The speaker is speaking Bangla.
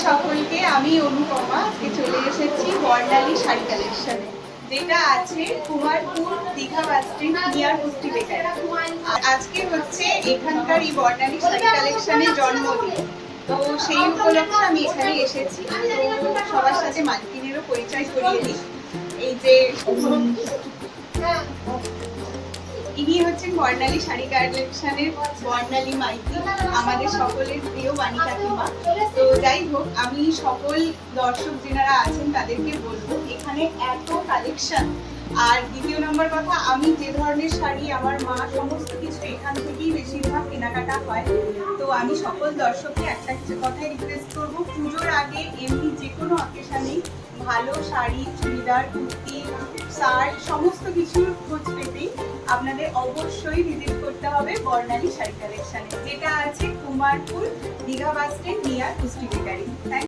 সকলকে, আমি অনুপমা আজকে চলে এসেছি বর্ণালী শাড়ি কালেকশনে, যেটা আছে Kumarpur Digha bus stand near পুষ্টি বেকারি। আজকে হচ্ছে এখানকার এই বর্ণালী শাড়ি কালেকশনের জন্মদিন, তো সেই উপলক্ষে আমি এখানে এসেছি। তো সবার সাথে মালকিনেরও পরিচয় করিয়ে দিই। এই যে ইনি হচ্ছেন বর্ণালী শাড়ি কালেকশনের বর্ণালী মাইতি, আমাদের সকলের প্রিয় বাণী কাকিমা। তো যাই হোক, আমি সকল দর্শক যারা আছেন তাদেরকে বলবো এখানে এত কালেকশন। আর দ্বিতীয় নম্বর কথা, আমি যে ধরনের শাড়ি, আমার মা, সমস্ত কিছু এখান থেকেই বেশিরভাগ কেনাকাটা হয়। তো আমি সকল দর্শককে একটা কথাই রিকোয়েস্ট করবো, পুজোর আগে এমনি যে কোনো অকেশনে ভালো শাড়ি, চুড়িদার, কুর্তি, শার্ট সমস্ত কিছুর খোঁজ পেতেই আপনাদের অবশ্যই ভিজিট করতে হবে বর্ণালী শাড়ি কালেকশনে, যেটা আছে Kumarpur Digha bus stand near পুষ্টি বেকারি।